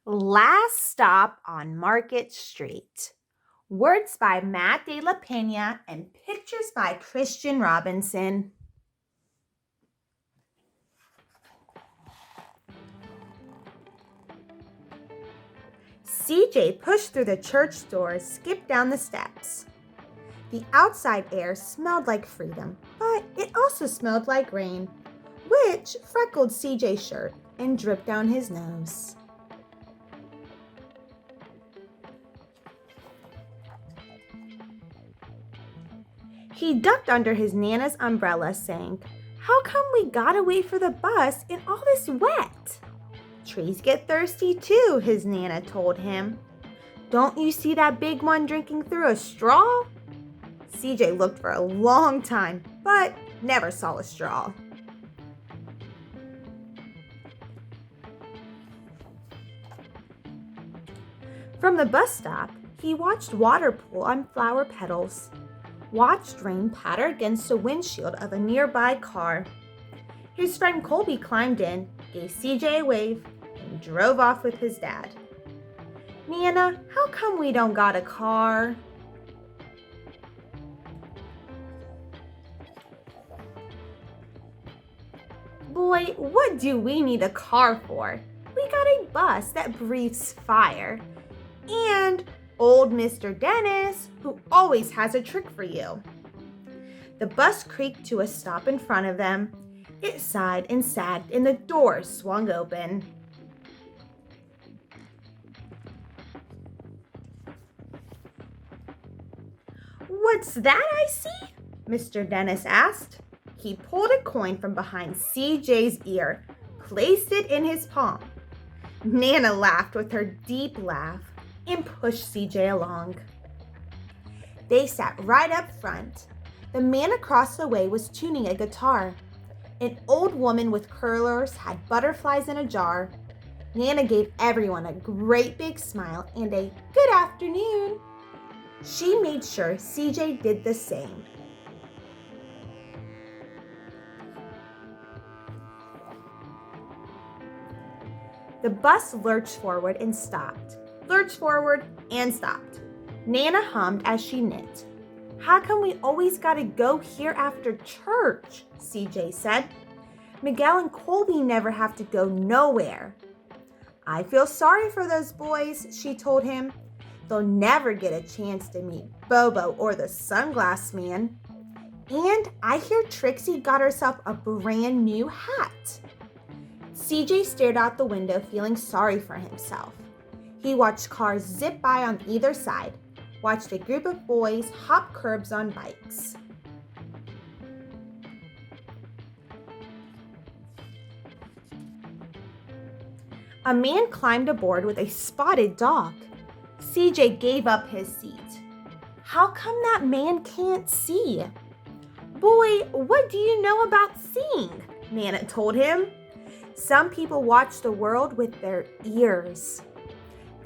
Last Stop on Market Street. Words by Matt de la Peña and pictures by Christian Robinson. CJ pushed through the church door, skipped down the steps. The outside air smelled like freedom, but it also smelled like rain, which freckled CJ's shirt and dripped down his nose. He ducked under his Nana's umbrella, saying, "How come we gotta wait for the bus in all this wet?" "Trees get thirsty too," his Nana told him. "Don't you see that big one drinking through a straw?" CJ looked for a long time, but never saw a straw. From the bus stop, he watched water pool on flower petals, watched rain patter against the windshield of a nearby car. His friend Colby climbed in, gave CJ a wave, and drove off with his dad. "Nana, how come we don't got a car?" "Boy, what do we need a car for? We got a bus that breathes fire. And old Mr. Dennis, who always has a trick for you." The bus creaked to a stop in front of them. It sighed and sagged, and the door swung open. "What's that I see?" Mr. Dennis asked. He pulled a coin from behind CJ's ear, placed it in his palm. Nana laughed with her deep laugh and pushed CJ along. They sat right up front. The man across the way was tuning a guitar. An old woman with curlers had butterflies in a jar. Nana gave everyone a great big smile and a "good afternoon." She made sure CJ did the same. The bus lurched forward and stopped. Lurched forward and stopped. Nana hummed as she knit. "How come we always gotta go here after church?" CJ said. "Miguel and Colby never have to go nowhere." "I feel sorry for those boys," she told him. "They'll never get a chance to meet Bobo or the Sunglass Man. And I hear Trixie got herself a brand new hat." CJ stared out the window, feeling sorry for himself. He watched cars zip by on either side, watched a group of boys hop curbs on bikes. A man climbed aboard with a spotted dog. CJ gave up his seat. "How come that man can't see?" "Boy, what do you know about seeing?" Nana told him. "Some people watch the world with their ears."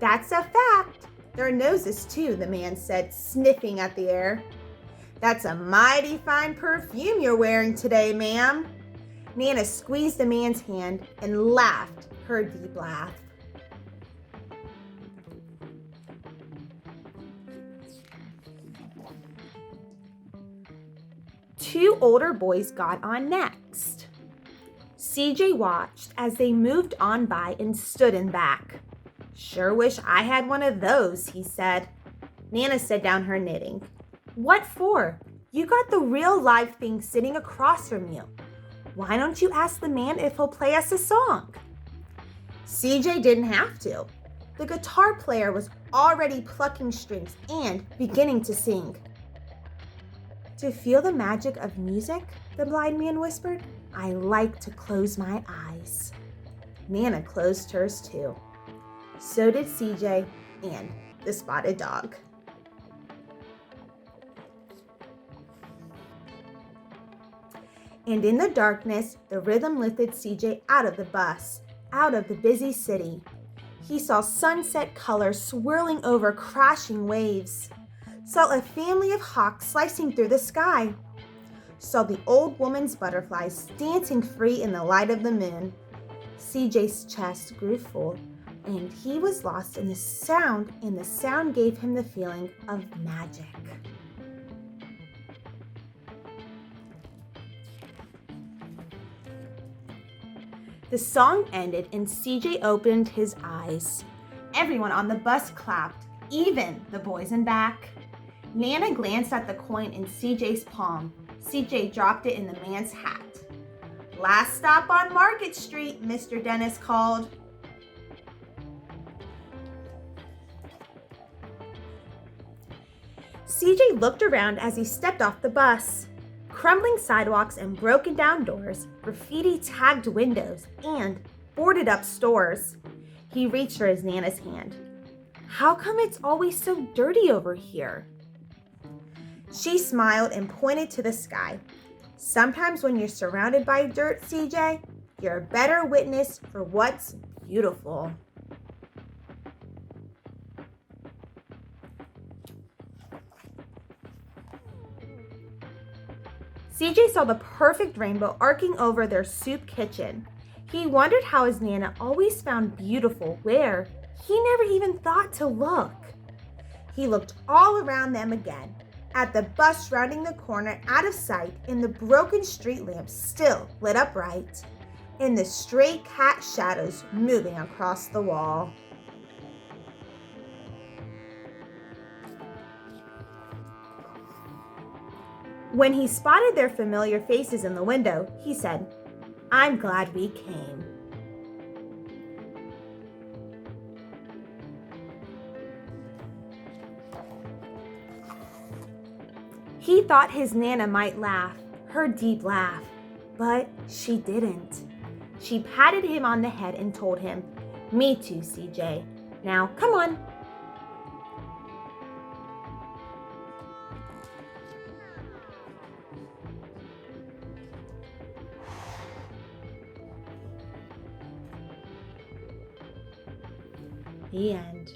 "That's a fact. Their noses too," the man said, sniffing at the air. "That's a mighty fine perfume you're wearing today, ma'am." Nana squeezed the man's hand and laughed her deep laugh. Two older boys got on next. CJ watched as they moved on by and stood in back. "Sure wish I had one of those," he said. Nana set down her knitting. "What for? You got the real live thing sitting across from you. Why don't you ask the man if he'll play us a song?" CJ didn't have to. The guitar player was already plucking strings and beginning to sing. "To feel the magic of music," the blind man whispered, "I like to close my eyes." Nana closed hers too. So did CJ and the spotted dog. And in the darkness, the rhythm lifted CJ out of the bus, out of the busy city. He saw sunset colors swirling over crashing waves, saw a family of hawks slicing through the sky, saw the old woman's butterflies dancing free in the light of the moon. CJ's chest grew full, and he was lost in the sound, and the sound gave him the feeling of magic. The song ended and CJ opened his eyes. Everyone on the bus clapped, even the boys in back. Nana glanced at the coin in CJ's palm. CJ dropped it in the man's hat. "Last stop on Market Street," Mr. Dennis called. CJ looked around as he stepped off the bus. Crumbling sidewalks and broken down doors, graffiti-tagged windows, and boarded up stores. He reached for his Nana's hand. "How come it's always so dirty over here?" She smiled and pointed to the sky. "Sometimes when you're surrounded by dirt, CJ, you're a better witness for what's beautiful." CJ saw the perfect rainbow arcing over their soup kitchen. He wondered how his Nana always found beautiful where he never even thought to look. He looked all around them again, at the bus rounding the corner out of sight, and the broken street lamps still lit up bright, and the stray cat shadows moving across the wall. When he spotted their familiar faces in the window, he said, "I'm glad we came." He thought his Nana might laugh, her deep laugh, but she didn't. She patted him on the head and told him, "Me too, CJ. Now, come on." The end.